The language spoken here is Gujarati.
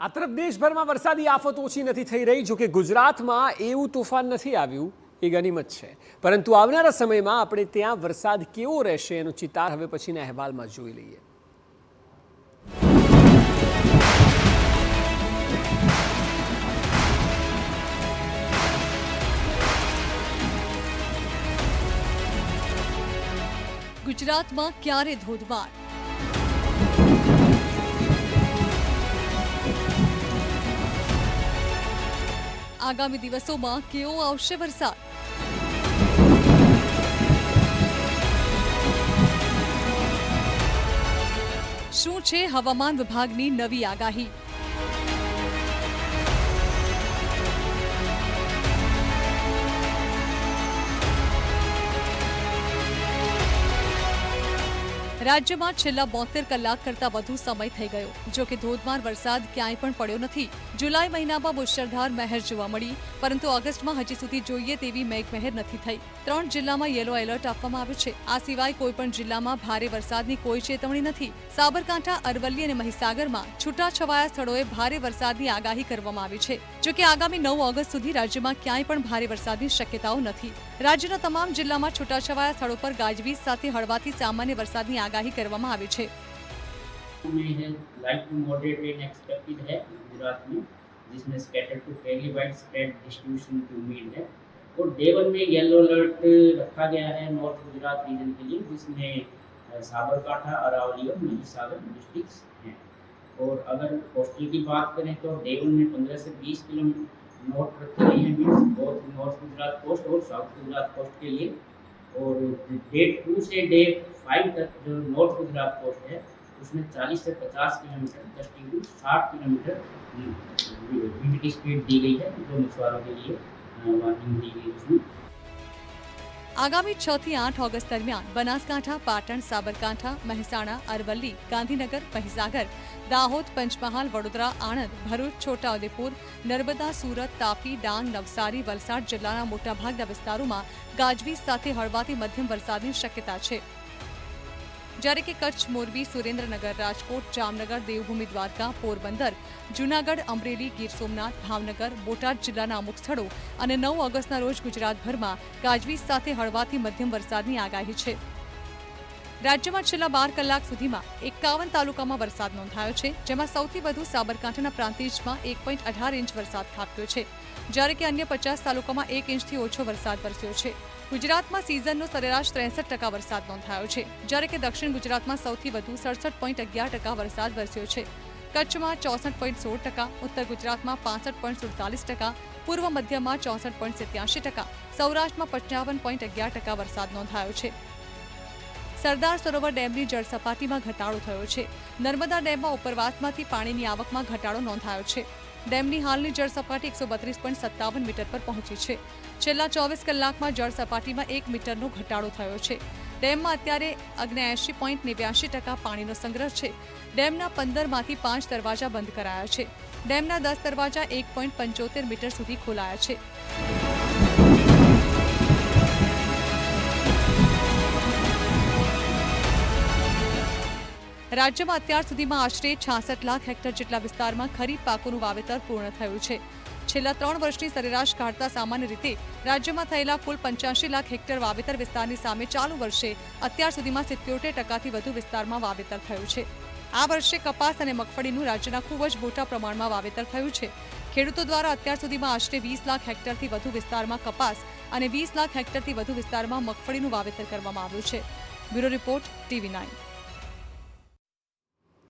આ તરફ દેશભરમાં વરસાદી આફત ઓછી નથી થઈ રહી, જો કે ગુજરાતમાં એવું તોફાન નથી આવ્યું એ ગનીમત છે, પરંતુ આવનારા સમયમાં આપણે ત્યાં વરસાદ કેવો રહેશે એનો ચિતાર હવે પછીના અહેવાલમાં જોઈ લઈએ. ગુજરાતમાં ક્યારે ધોધમાર? આગામી દિવસોમાં કેવો આવશે વરસાદ? શું છે હવામાન વિભાગની નવી આગાહી? રાજ્યમાં છેલ્લા 72 કલાક કરતાં વધુ સમય થઈ ગયો, જો કે ધોધમાર વરસાદ ક્યાંય પણ પડ્યો નથી. જુલાઈ મહિનામાં મુશળધાર મહેર જોવા મળી, પરંતુ ઓગસ્ટમાં હજી સુધી જોઈએ તેવી મેઘમહેર નથી થઈ. 3 જિલ્લામાં યલો એલર્ટ આપવામાં આવ્યું છે. આ સિવાય કોઈપણ જિલ્લામાં ભારે વરસાદની કોઈ ચેતવણી નથી. સાબરકાંઠા, અરવલ્લી અને મહીસાગરમાં છૂટાછવાયા સ્થળોએ ભારે વરસાદની આગાહી કરવામાં આવી છે. જો કે આગામી 9 ઓગસ્ટ સુધી રાજ્યમાં ક્યાંય પણ ભારે વરસાદની શક્યતાઓ નથી. રાજ્યના તમામ જિલ્લામાં છૂટાછવાયા સ્થળો પર ગાજવીજ સાથે હળવાથી સામાન્ય વરસાદની આગાહી કરવામાં આવી છે. Light to moderate rain expected है गुजरात में, जिसमें scattered to fairly widespread distribution की उम्मीद है. और डे 1 में येलो अलर्ट रखा गया है नॉर्थ गुजरात रीजन के लिए, जिसमें साबरकांठा, अरावली और महीसागर डिस्ट्रिक्ट्स हैं. और अगर कोस्टल की बात करें तो डे 1 में 15 से 20 किलोमीटर नॉर्थ रखी गई है, means both north Gujarat coast और साउथ गुजरात कोस्ट के लिए. और डे 2 से डे 5 तक जो नॉर्थ गुजरात कोस्ट है उसमें 40 से 50 kilometre gusting to 60 kilometre wind की स्पीड दी गई है, जो मछुआरों के लिए वार्निंग दी गई उसमें. આગામી 6 થી 8 ઓગસ્ટ દરમિયાન બનાસકાંઠા, પાટણ, સાબરકાંઠા, મહેસાણા, અરવલ્લી, ગાંધીનગર, મહીસાગર, દાહોદ, પંચમહાલ, વડોદરા, આણંદ, ભરૂચ, છોટાઉદેપુર, નર્મદા, સુરત, તાપી, ડાંગ, નવસારી, વલસાડ જિલ્લાના મોટાભાગના વિસ્તારોમાં ગાજવીજ સાથે હળવાથી મધ્યમ વરસાદની શક્યતા છે. જ્યારે કે કચ્છ, મોરબી, સુરેન્દ્રનગર, રાજકોટ, જામનગર, દેવભૂમિ દ્વારકા, પોરબંદર, જૂનાગઢ, અમરેલી, ગીર સોમનાથ, ભાવનગર, બોટાદ જિલ્લાના અમુક સ્થળો અને 9 ઓગસ્ટના રોજ ગુજરાતભરમાં ગાજવીજ સાથે હળવાથી મધ્યમ વરસાદની આગાહી છે. રાજ્યમાં છેલ્લા 12 કલાક સુધીમાં 51 તાલુકામાં વરસાદ નોંધાયો છે, જેમાં સૌથી વધુ સાબરકાંઠાના પ્રાંતિજમાં 1.18 ઇંચ વરસાદ ખાબક્યો છે, જ્યારે કે અન્ય 50 તાલુકામાં 1 ઇંચથી ઓછો વરસાદ વરસ્યો છે. ગુજરાતમાં સિઝનનો સરેરાશ 63% વરસાદ નોંધાયો છે, જ્યારે કે દક્ષિણ ગુજરાતમાં સૌથી વધુ 67.11% વરસાદ વરસ્યો છે. કચ્છમાં 64.16%, ઉત્તર ગુજરાતમાં 65.47%, પૂર્વ મધ્યમાં 64.87%, સૌરાષ્ટ્રમાં 55.11% વરસાદ નોંધાયો છે. સરદાર સરોવર ડેમની જળસપાટીમાં ઘટાડો થયો છે. નર્મદા ડેમમાં ઉપરવાસમાંથી પાણીની આવકમાં ઘટાડો નોંધાયો છે. ડેમની હાલની જળસપાટી 132.57 મીટર પર પહોંચી છે. છેલ્લા 24 કલાકમાં જળસપાટીમાં 1 મીટરનો ઘટાડો થયો છે. ડેમમાં અત્યારે 79.89% પાણીનો સંગ્રહ છે. ડેમના 15માંથી 5 દરવાજા બંધ કરાયા છે. ડેમના 10 દરવાજા 1.75 મીટર સુધી ખોલાયા છે. રાજ્યમાં અત્યાર સુધીમાં આશરે 66 લાખ હેક્ટર જેટલા વિસ્તારમાં ખરીફ પાકોનું વાવેતર પૂર્ણ થયું છે. છેલ્લા 3 વર્ષની સરેરાશ કાઢતા સામાન્ય રીતે રાજ્યમાં થયેલા કુલ 85 લાખ હેક્ટર વાવેતર વિસ્તારની સામે ચાલુ વર્ષે અત્યાર સુધીમાં 77% વધુ વિસ્તારમાં વાવેતર થયું છે. આ વર્ષે કપાસ અને મગફળીનું રાજ્યના ખૂબ જ મોટા પ્રમાણમાં વાવેતર થયું છે. ખેડૂતો દ્વારા અત્યાર સુધીમાં આશરે 20 લાખ હેક્ટરથી વધુ વિસ્તારમાં કપાસ અને 20 લાખ હેક્ટરથી વધુ વિસ્તારમાં મગફળીનું વાવેતર કરવામાં આવ્યું છે. Bureau report, TV9.